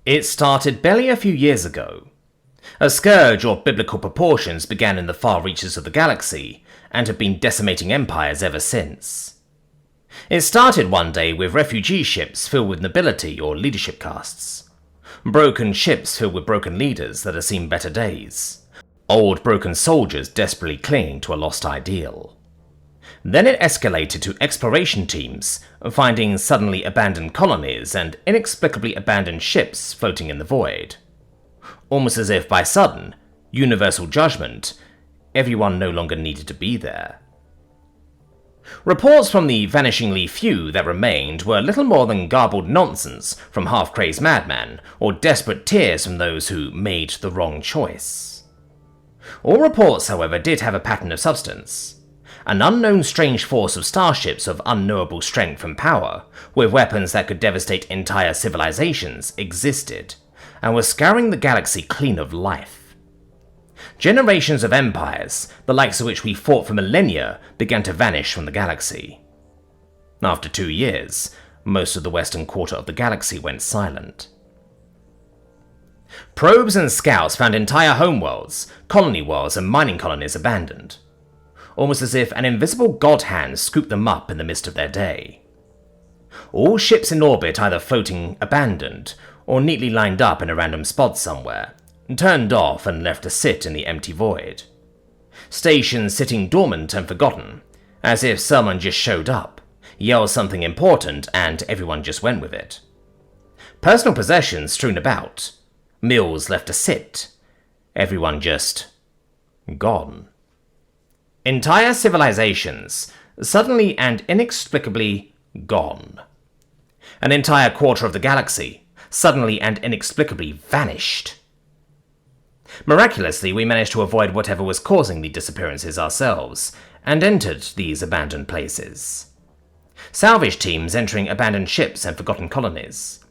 It started barely a few years ago. A scourge of biblical proportions began in the far reaches of the galaxy, and have been decimating empires ever since. It started one day with refugee ships filled with nobility or leadership castes. Broken ships filled with broken leaders that had seen better days. Old broken soldiers desperately clinging to a lost ideal. Then it escalated to exploration teams, finding suddenly abandoned colonies and inexplicably abandoned ships floating in the void. Almost as if by sudden, universal judgment, everyone no longer needed to be there. Reports from the vanishingly few that remained were little more than garbled nonsense from half-crazed madmen, or desperate tears from those who made the wrong choice. All reports, however, did have a pattern of substance. An unknown strange force of starships of unknowable strength and power, with weapons that could devastate entire civilizations, existed, and was scouring the galaxy clean of life. Generations of empires, the likes of which we fought for millennia, began to vanish from the galaxy. After 2 years, most of the western quarter of the galaxy went silent. Probes and scouts found entire homeworlds, colony worlds, and mining colonies abandoned, almost as if an invisible god hand scooped them up in the midst of their day. All ships in orbit either floating abandoned, or neatly lined up in a random spot somewhere, turned off and left to sit in the empty void. Stations sitting dormant and forgotten, as if someone just showed up, yelled something important, and everyone just went with it. Personal possessions strewn about, mills left to sit, everyone just gone. Entire civilizations, suddenly and inexplicably gone. An entire quarter of the galaxy, suddenly and inexplicably vanished. Miraculously, we managed to avoid whatever was causing the disappearances ourselves, and entered these abandoned places. Salvage teams entering abandoned ships and forgotten colonies.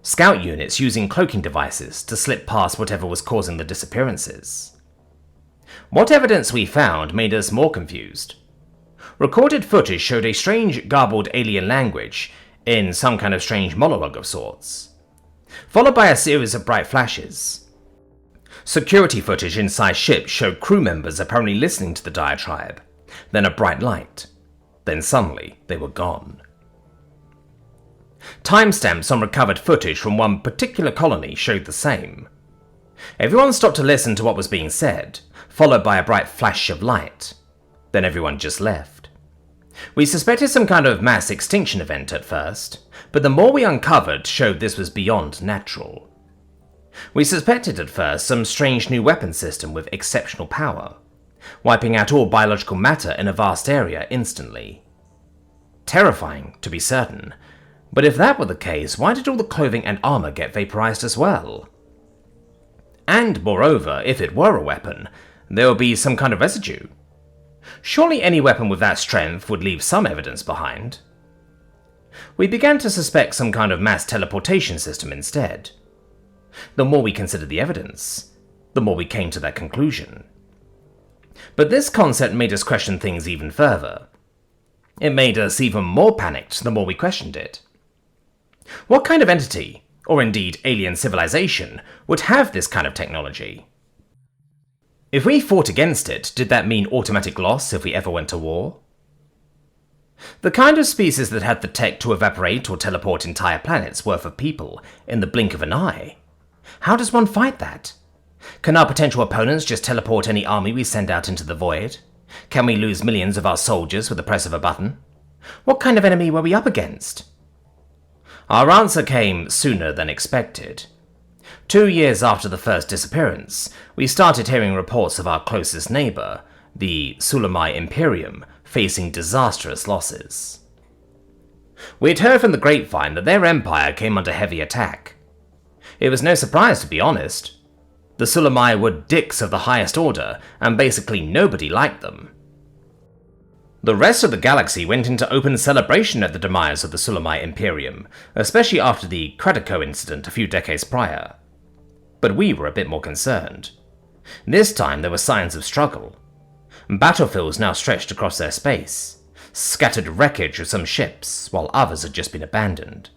Scout units using cloaking devices to slip past whatever was causing the disappearances. What evidence we found made us more confused. Recorded footage showed a strange, garbled alien language, in some kind of strange monologue of sorts, followed by a series of bright flashes. Security footage inside ships showed crew members apparently listening to the diatribe, then a bright light, then suddenly they were gone. Timestamps on recovered footage from one particular colony showed the same. Everyone stopped to listen to what was being said, followed by a bright flash of light. Then everyone just left. We suspected some kind of mass extinction event at first, but the more we uncovered showed this was beyond natural. We suspected at first some strange new weapon system with exceptional power, wiping out all biological matter in a vast area instantly. Terrifying, to be certain, but if that were the case, why did all the clothing and armor get vaporized as well? And moreover, if it were a weapon, there would be some kind of residue. Surely any weapon with that strength would leave some evidence behind. We began to suspect some kind of mass teleportation system instead. The more we considered the evidence, the more we came to that conclusion. But this concept made us question things even further. It made us even more panicked the more we questioned it. What kind of entity, or indeed alien civilization, would have this kind of technology? If we fought against it, did that mean automatic loss if we ever went to war? The kind of species that had the tech to evaporate or teleport entire planets worth of people in the blink of an eye. How does one fight that? Can our potential opponents just teleport any army we send out into the void? Can we lose millions of our soldiers with the press of a button? What kind of enemy were we up against? Our answer came sooner than expected. 2 years after the first disappearance, we started hearing reports of our closest neighbor, the Sulami Imperium, facing disastrous losses. We'd heard from the grapevine that their empire came under heavy attack. It was no surprise, to be honest. The Sulami were dicks of the highest order, and basically nobody liked them. The rest of the galaxy went into open celebration at the demise of the Sulami Imperium, especially after the Kratiko incident a few decades prior. But we were a bit more concerned. This time there were signs of struggle. Battlefields now stretched across their space, scattered wreckage of some ships, while others had just been abandoned.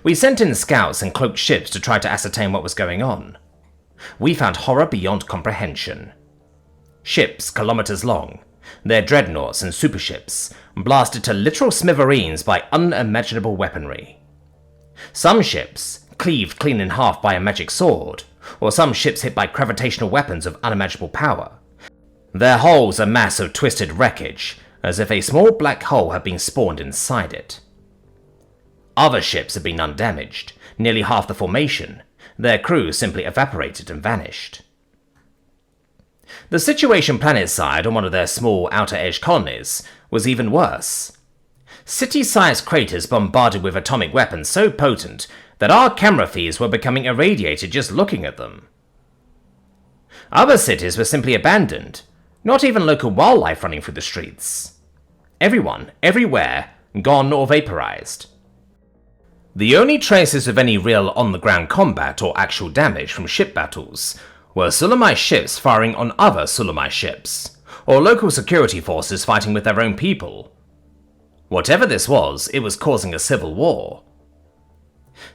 We sent in scouts and cloaked ships to try to ascertain what was going on. We found horror beyond comprehension. Ships kilometers long, their dreadnoughts and superships, blasted to literal smithereens by unimaginable weaponry. Some ships cleaved clean in half by a magic sword, or some ships hit by gravitational weapons of unimaginable power. Their hulls a mass of twisted wreckage, as if a small black hole had been spawned inside it. Other ships had been undamaged, nearly half the formation. Their crews simply evaporated and vanished. The situation planetside on one of their small outer edge colonies was even worse. City-sized craters bombarded with atomic weapons so potent that our camera feeds were becoming irradiated just looking at them. Other cities were simply abandoned, not even local wildlife running through the streets. Everyone, everywhere, gone or vaporized. The only traces of any real on-the-ground combat or actual damage from ship battles were Sulami ships firing on other Sulami ships, or local security forces fighting with their own people. Whatever this was, it was causing a civil war.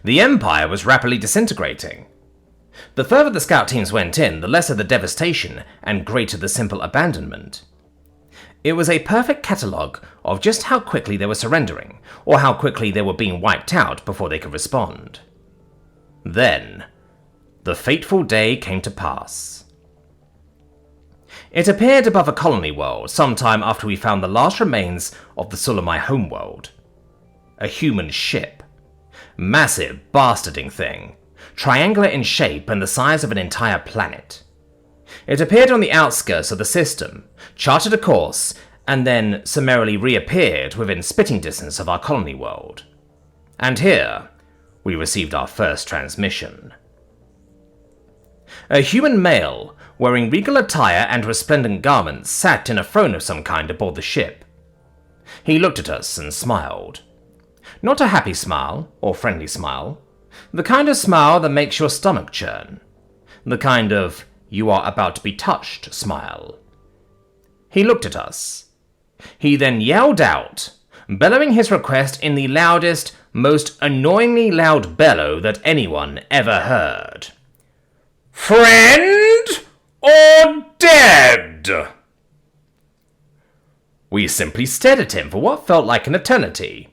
The Empire was rapidly disintegrating. The further the scout teams went in, the lesser the devastation and greater the simple abandonment. It was a perfect catalogue of just how quickly they were surrendering, or how quickly they were being wiped out before they could respond. Then, the fateful day came to pass. It appeared above a colony world sometime after we found the last remains of the Sulami homeworld. A human ship. Massive, bastarding thing, triangular in shape and the size of an entire planet. It appeared on the outskirts of the system, charted a course, and then summarily reappeared within spitting distance of our colony world. And here, we received our first transmission. A human male, wearing regal attire and resplendent garments, sat in a throne of some kind aboard the ship. He looked at us and smiled. Not a happy smile, or friendly smile. The kind of smile that makes your stomach churn. The kind of you are about to be touched smile. He looked at us. He then yelled out, bellowing his request in the loudest, most annoyingly loud bellow that anyone ever heard. "Friend or dead?" We simply stared at him for what felt like an eternity.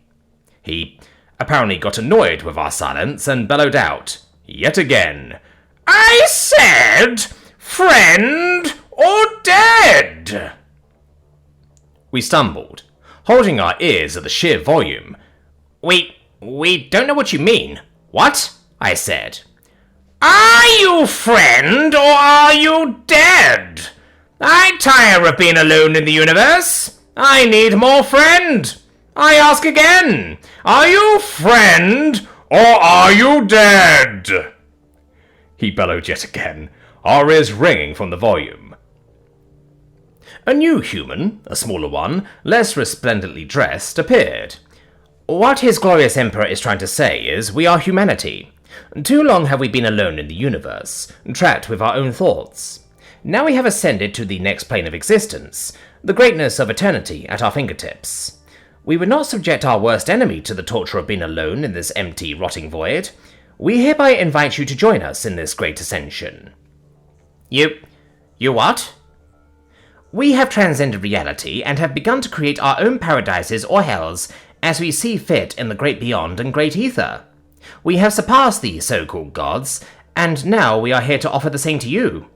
He apparently got annoyed with our silence and bellowed out, yet again, "I said, friend or dead?" We stumbled, holding our ears at the sheer volume. We don't know what you mean." "What?" I said. "Are you friend or are you dead? I tire of being alone in the universe. I need more friend. I ask again, are you friend or are you dead?" He bellowed yet again, our ears ringing from the volume. A new human, a smaller one, less resplendently dressed, appeared. What his glorious emperor is trying to say is, we are humanity. Too long have we been alone in the universe, trapped with our own thoughts. Now we have ascended to the next plane of existence, the greatness of eternity at our fingertips. We would not subject our worst enemy to the torture of being alone in this empty, rotting void. We hereby invite you to join us in this great ascension. You what? We have transcended reality and have begun to create our own paradises or hells as we see fit in the great beyond and great ether. We have surpassed the so-called gods, and now we are here to offer the same to you.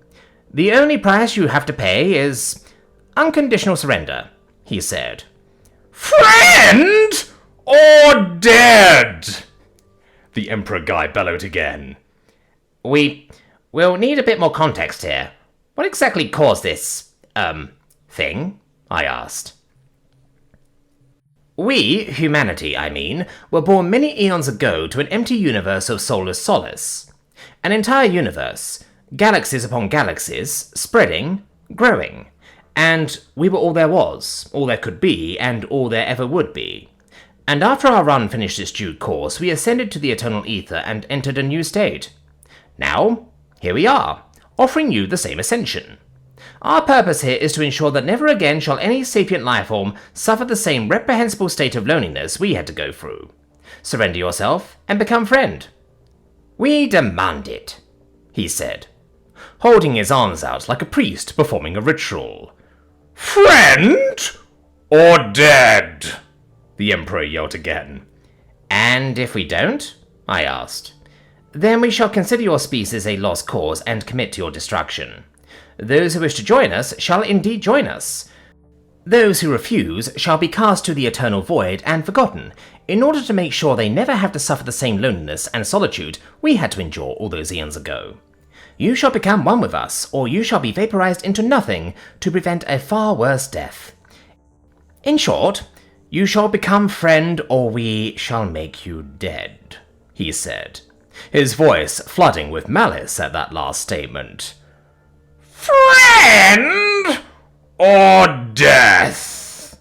The only price you have to pay is unconditional surrender," he said. "Friend or dead?" the Emperor guy bellowed again. We will need a bit more context here. What exactly caused this, thing?" I asked. We, humanity, I mean, were born many eons ago to an empty universe of soulless solace. An entire universe, galaxies upon galaxies, spreading, growing. And we were all there was, all there could be, and all there ever would be. And after our run finished its due course, we ascended to the eternal ether and entered a new state. Now, here we are, offering you the same ascension. Our purpose here is to ensure that never again shall any sapient lifeform suffer the same reprehensible state of loneliness we had to go through. Surrender yourself and become friend." "We demand it," he said, holding his arms out like a priest performing a ritual. "Friend or dead?" the Emperor yelled again. "And if we don't?" I asked. "Then we shall consider your species a lost cause and commit to your destruction. Those who wish to join us shall indeed join us. Those who refuse shall be cast to the eternal void and forgotten, in order to make sure they never have to suffer the same loneliness and solitude we had to endure all those eons ago. You shall become one with us, or you shall be vaporized into nothing to prevent a far worse death. In short, you shall become friend, or we shall make you dead," he said, his voice flooding with malice at that last statement. "Friend or death?"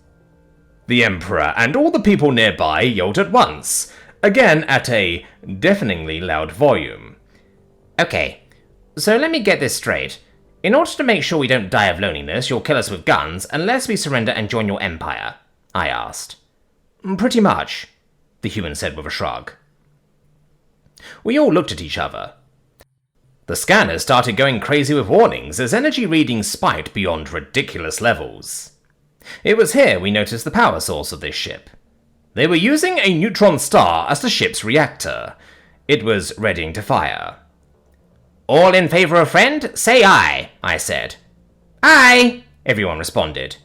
the Emperor and all the people nearby yelled at once, again at a deafeningly loud volume. "Okay, so let me get this straight. In order to make sure we don't die of loneliness, you'll kill us with guns unless we surrender and join your empire?" I asked. "Pretty much," the human said with a shrug. We all looked at each other. The scanners started going crazy with warnings as energy readings spiked beyond ridiculous levels. It was here we noticed the power source of this ship. They were using a neutron star as the ship's reactor. It was readying to fire. "All in favor of friend, say aye," I said. "Aye," everyone responded.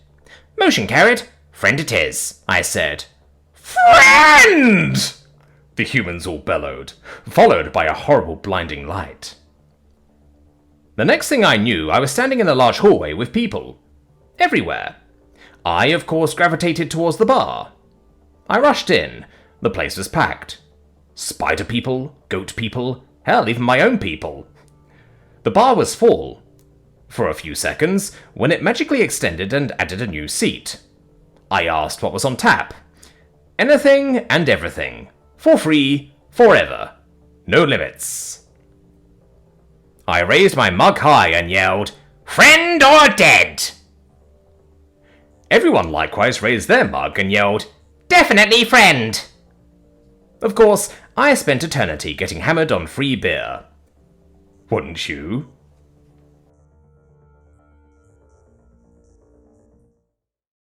"Motion carried. Friend it is," I said. "Friend!" the humans all bellowed, followed by a horrible blinding light. The next thing I knew, I was standing in a large hallway with people. Everywhere. I, of course, gravitated towards the bar. I rushed in. The place was packed. Spider people, goat people, hell, even my own people. The bar was full. For a few seconds, when it magically extended and added a new seat. I asked what was on tap. Anything and everything. For free, forever. No limits. I raised my mug high and yelled, "Friend or dead?" Everyone likewise raised their mug and yelled, "Definitely friend!" Of course, I spent eternity getting hammered on free beer. Wouldn't you?